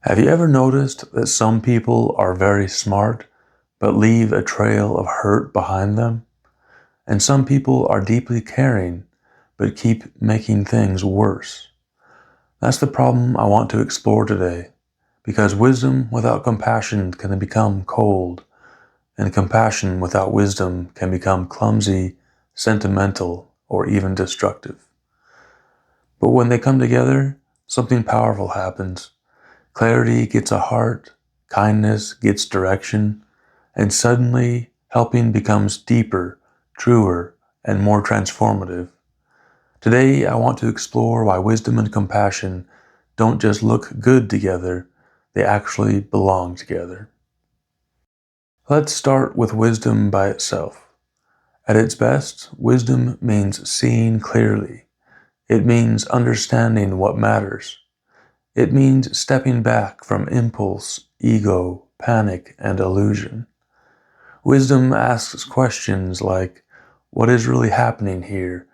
Have you ever noticed that some people are very smart but leave a trail of hurt behind them? And some people are deeply caring but keep making things worse? That's the problem I want to explore today, because wisdom without compassion can become cold, and compassion without wisdom can become clumsy, sentimental, or even destructive. But when they come together, something powerful happens. Clarity gets a heart, kindness gets direction, and suddenly helping becomes deeper, truer, and more transformative. Today, I want to explore why wisdom and compassion don't just look good together, they actually belong together. Let's start with wisdom by itself. At its best, wisdom means seeing clearly. It means understanding what matters. It means stepping back from impulse, ego, panic, and illusion. Wisdom asks questions like, what is really happening here?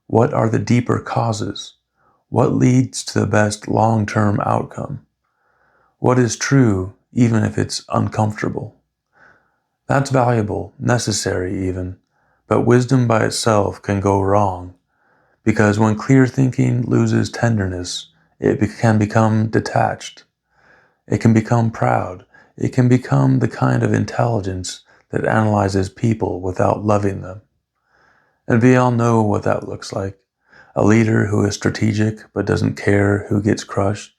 What are the deeper causes? What leads to the best long-term outcome? What is true, even if it's uncomfortable? That's valuable, necessary even, but wisdom by itself can go wrong, because when clear thinking loses tenderness, it can become detached. It can become proud. It can become the kind of intelligence that analyzes people without loving them. And we all know what that looks like. A leader who is strategic but doesn't care who gets crushed.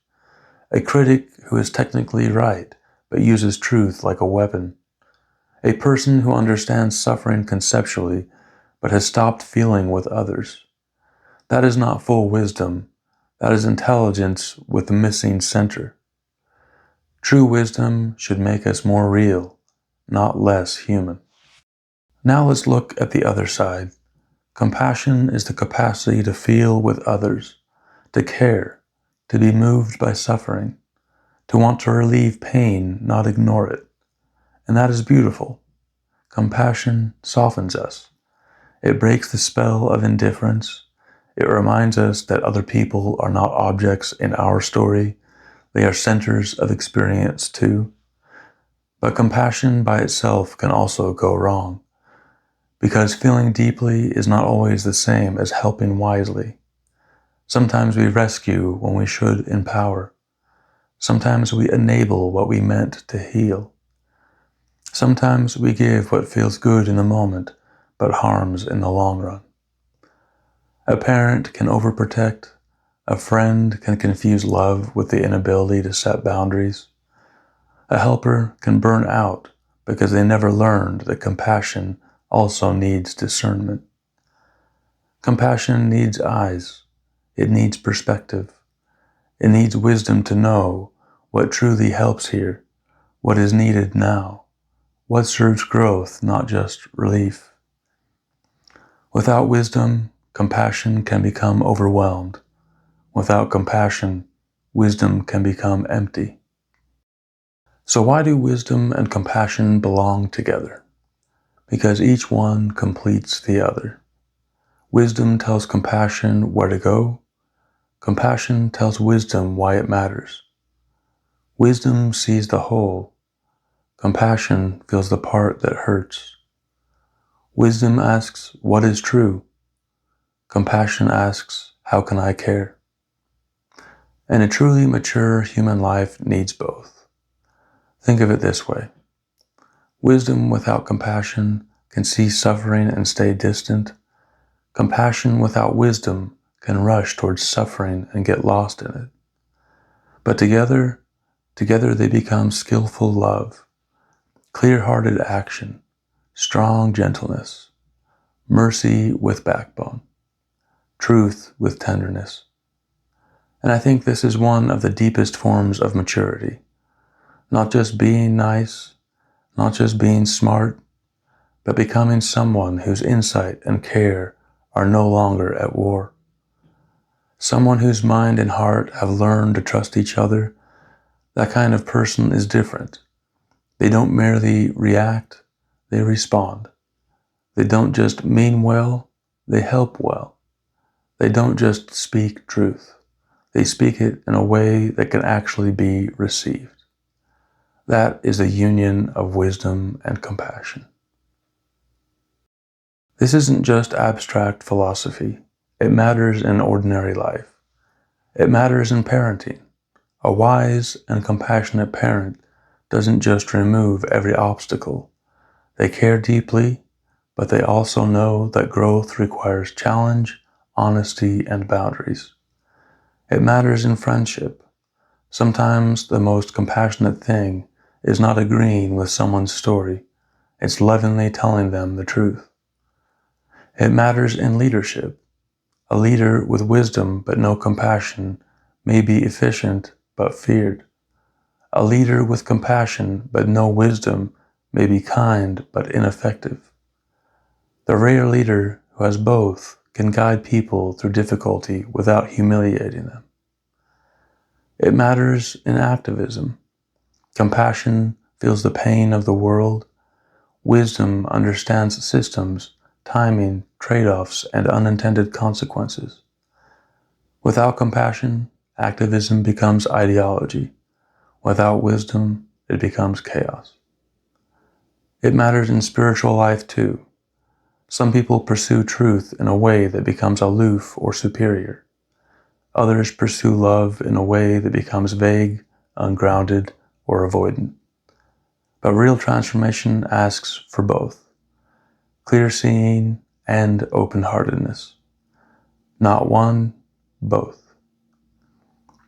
A critic who is technically right but uses truth like a weapon. A person who understands suffering conceptually but has stopped feeling with others. That is not full wisdom. That is intelligence with the missing center. True wisdom should make us more real, not less human. Now let's look at the other side. Compassion is the capacity to feel with others, to care, to be moved by suffering, to want to relieve pain, not ignore it. And that is beautiful. Compassion softens us. It breaks the spell of indifference. It reminds us that other people are not objects in our story. They are centers of experience too. But compassion by itself can also go wrong, because feeling deeply is not always the same as helping wisely. Sometimes we rescue when we should empower. Sometimes we enable what we meant to heal. Sometimes we give what feels good in the moment, but harms in the long run. A parent can overprotect. A friend can confuse love with the inability to set boundaries. A helper can burn out because they never learned that compassion also needs discernment. Compassion needs eyes. It needs perspective. It needs wisdom to know what truly helps here, what is needed now, what serves growth, not just relief. Without wisdom, compassion can become overwhelmed. Without compassion, wisdom can become empty. So why do wisdom and compassion belong together? Because each one completes the other. Wisdom tells compassion where to go. Compassion tells wisdom why it matters. Wisdom sees the whole. Compassion feels the part that hurts. Wisdom asks, what is true? Compassion asks, how can I care? And a truly mature human life needs both. Think of it this way. Wisdom without compassion can see suffering and stay distant. Compassion without wisdom can rush towards suffering and get lost in it. But together they become skillful love, clear-hearted action, strong gentleness, mercy with backbone, truth with tenderness. And I think this is one of the deepest forms of maturity. Not just being nice, not just being smart, but becoming someone whose insight and care are no longer at war. Someone whose mind and heart have learned to trust each other. That kind of person is different. They don't merely react, they respond. They don't just mean well, they help well. They don't just speak truth, They speak it in a way that can actually be received. That is a union of wisdom and compassion. This isn't just abstract philosophy. It matters in ordinary life. It matters in parenting. A wise and compassionate parent doesn't just remove every obstacle. They care deeply, but they also know that growth requires challenge, honesty, and boundaries. It matters in friendship. Sometimes the most compassionate thing is not agreeing with someone's story. It's lovingly telling them the truth. It matters in leadership. A leader with wisdom but no compassion may be efficient but feared. A leader with compassion but no wisdom may be kind but ineffective. The rare leader who has both can guide people through difficulty without humiliating them. It matters in activism. Compassion feels the pain of the world. Wisdom understands systems, timing, trade-offs, and unintended consequences. Without compassion, activism becomes ideology. Without wisdom, it becomes chaos. It matters in spiritual life too. Some people pursue truth in a way that becomes aloof or superior. Others pursue love in a way that becomes vague, ungrounded, or avoidant. But real transformation asks for both: clear seeing and open-heartedness. Not one, both.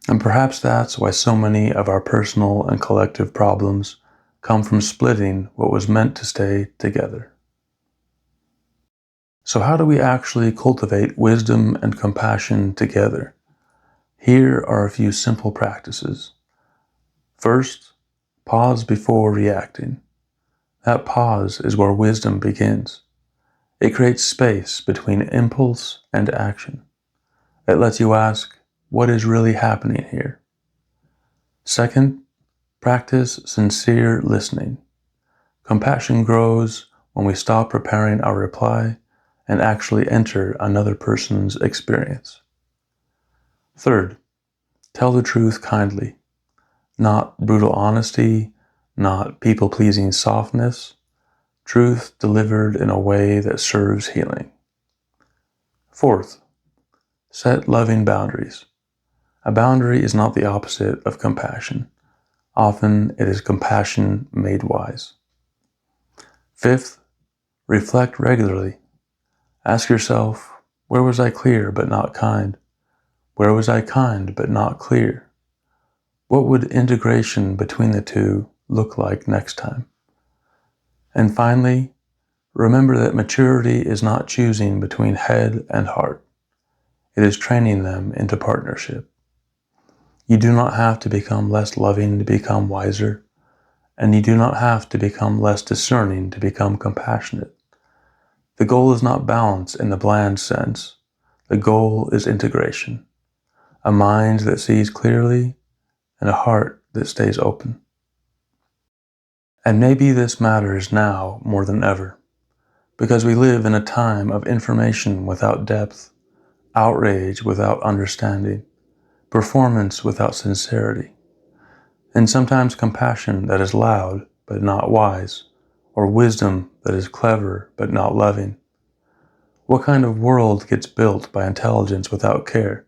And perhaps that's why so many of our personal and collective problems come from splitting what was meant to stay together. So how do we actually cultivate wisdom and compassion together? Here are a few simple practices. First, pause before reacting. That pause is where wisdom begins. It creates space between impulse and action. It lets you ask, what is really happening here? Second, practice sincere listening. Compassion grows when we stop preparing our reply and actually enter another person's experience. Third, tell the truth kindly. Not brutal honesty, not people-pleasing softness. Truth delivered in a way that serves healing. Fourth, set loving boundaries. A boundary is not the opposite of compassion. Often it is compassion made wise. Fifth, reflect regularly. Ask yourself, where was I clear but not kind? Where was I kind but not clear? What would integration between the two look like next time? And finally, remember that maturity is not choosing between head and heart. It is training them into partnership. You do not have to become less loving to become wiser, and you do not have to become less discerning to become compassionate. The goal is not balance in the bland sense. The goal is integration. A mind that sees clearly and a heart that stays open. And maybe this matters now more than ever, because we live in a time of information without depth, outrage without understanding, performance without sincerity, and sometimes compassion that is loud but not wise, or wisdom that is clever but not loving. What kind of world gets built by intelligence without care?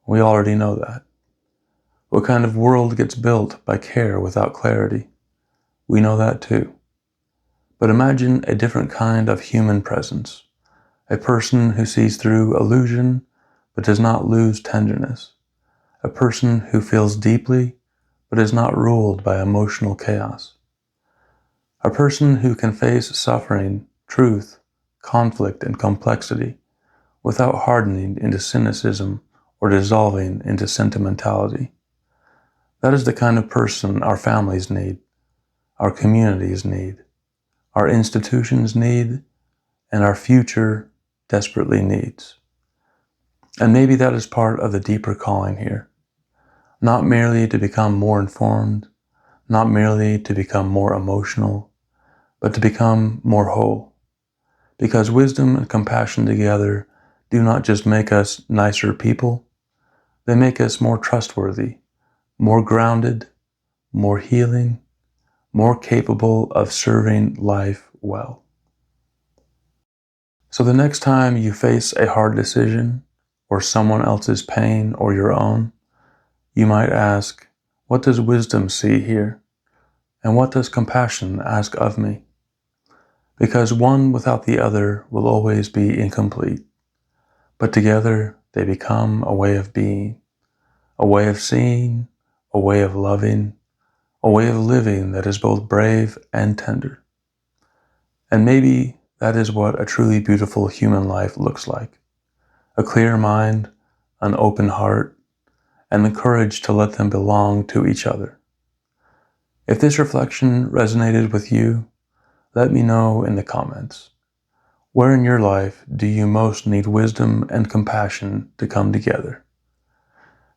We already know that. What kind of world gets built by care without clarity? We know that too. But imagine a different kind of human presence, a person who sees through illusion but does not lose tenderness, a person who feels deeply but is not ruled by emotional chaos, a person who can face suffering, truth, conflict, and complexity without hardening into cynicism or dissolving into sentimentality. That is the kind of person our families need, our communities need, our institutions need, and our future desperately needs. And maybe that is part of the deeper calling here. Not merely to become more informed, not merely to become more emotional, but to become more whole. Because wisdom and compassion together do not just make us nicer people, They make us more trustworthy, more grounded, more healing, more capable of serving life well. So the next time you face a hard decision, or someone else's pain or your own, you might ask, what does wisdom see here? And what does compassion ask of me? Because one without the other will always be incomplete, but together they become a way of being, a way of seeing, a way of loving, a way of living that is both brave and tender. And maybe that is what a truly beautiful human life looks like. A clear mind, an open heart, and the courage to let them belong to each other. If this reflection resonated with you, let me know in the comments. Where in your life do you most need wisdom and compassion to come together?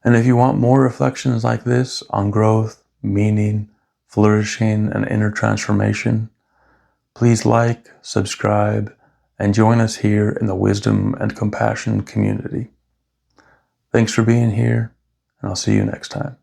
And if you want more reflections like this on growth, meaning, flourishing, and inner transformation, please like, subscribe, and join us here in the Wisdom and Compassion community. Thanks for being here, and I'll see you next time.